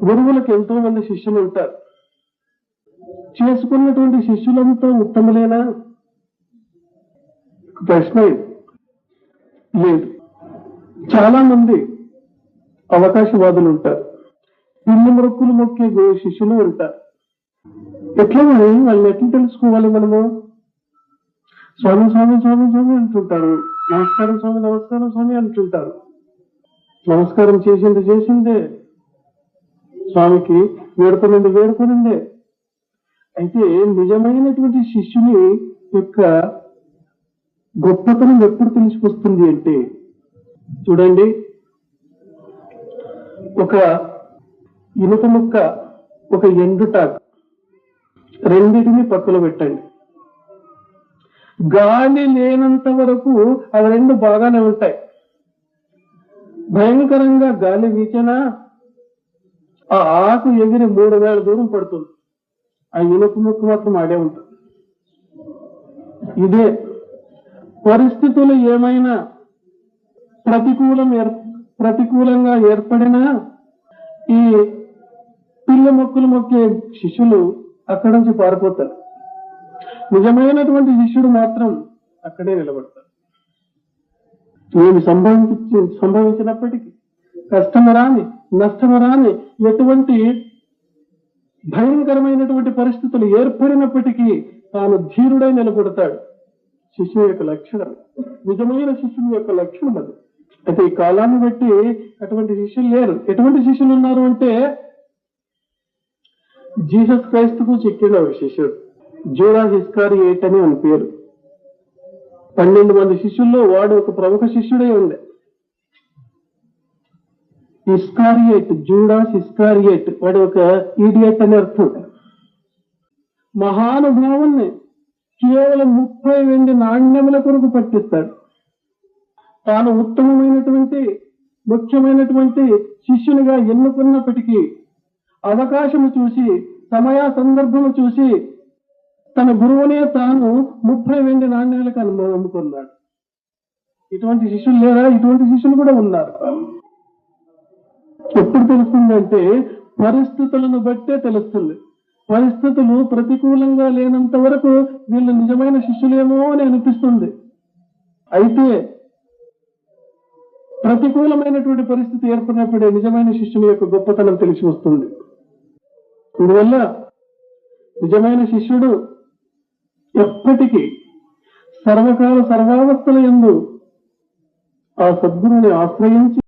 గురువులకు ఎంతో మంది శిష్యులు ఉంటారు. చేసుకున్నటువంటి శిష్యులంతా ఉత్తములేనా? ప్రశ్న ఇది. లేదు. చాలా మంది అవకాశవాదులు ఉంటారు, పిల్లి మొక్కులు మొక్కే శిష్యులు ఉంటారు. ఎట్లా మరి వాళ్ళని ఎట్లా తెలుసుకోవాలి మనము? స్వామి స్వామి స్వామి స్వామి అంటుంటారు, నమస్కారం స్వామి నమస్కారం స్వామి అంటుంటారు. నమస్కారం చేసిందే, స్వామికి వేడుకునిందే. అయితే నిజమైనటువంటి శిష్యుని యొక్క గొప్పతనం ఎప్పుడు తెలిసిపోతుంది అంటే, చూడండి, ఒక ఇనుప ముక్క, ఒక ఎండుటాకు, రెండింటిని పక్కలో పెట్టండి. గాలి లేనంత వరకు అవి రెండు బాగానే ఉంటాయి. భయంకరంగా గాలి వీచినా ఆ ఆకు ఎగిరి 3 వేల దూరం పడుతుంది, ఆ ఇనుప ముక్క మాత్రం ఆడే ఉంటుంది. ఇదే పరిస్థితులు ఏమైనా ప్రతికూలంగా ఏర్పడినా ఈ పిల్లి మొక్కులు మొక్కే శిష్యులు అక్కడి నుంచి పారిపోతారు. నిజమైనటువంటి శిష్యుడు మాత్రం అక్కడే నిలబడతాడు. ఏమి సంభవించినప్పటికీ, కష్టము రాని నష్టము రాని ఎటువంటి భయంకరమైనటువంటి పరిస్థితులు ఏర్పడినప్పటికీ తాను ధీరుడై నిలబడతాడు. శిష్యుని యొక్క లక్షణం, నిజమైన శిష్యుని యొక్క లక్షణం అది. అయితే ఈ కాలాన్ని బట్టి అటువంటి శిష్యులు లేరు. ఎటువంటి శిష్యులు ఉన్నారు అంటే, జీసస్ క్రైస్తుకు చిక్కిన ఒక శిష్యుడు, జూడాస్ ఇస్కారియోట్ అని ఆయన పేరు. 12 మంది శిష్యుల్లో వాడు ఒక ప్రముఖ శిష్యుడై ఉండే. ఇస్కారియోట్, జూడాస్ ఇస్కారియోట్, వాడు ఒక ఈడియట్ అని అర్థం. మహానుభావుణ్ణి కేవలం 30 వెండి నాణ్యముల కొరకు పట్టిస్తాడు. తాను ఉత్తమమైనటువంటి ముఖ్యమైనటువంటి శిష్యునిగా ఎన్నుకున్నప్పటికీ అవకాశము చూసి, సమయ సందర్భము చూసి తన గురువునే తాను 30 వెండి నాణ్యాలకు అమ్ముకున్నాడు. ఇటువంటి శిష్యులు లేరా? ఇటువంటి శిష్యులు కూడా ఉన్నారు. ఎప్పుడు తెలుస్తుందంటే, పరిస్థితులను బట్టే తెలుస్తుంది. పరిస్థితులు ప్రతికూలంగా లేనంత వరకు వీళ్ళు నిజమైన శిష్యులేమో అని అనిపిస్తుంది. అయితే ప్రతికూలమైనటువంటి పరిస్థితి ఏర్పడినప్పుడే నిజమైన శిష్యుని యొక్క గొప్పతనం తెలిసి వస్తుంది. అందువల్ల నిజమైన శిష్యుడు ఎప్పటికీ సర్వకాల సర్వావస్థల యందు ఆ సద్గురువుని ఆశ్రయించి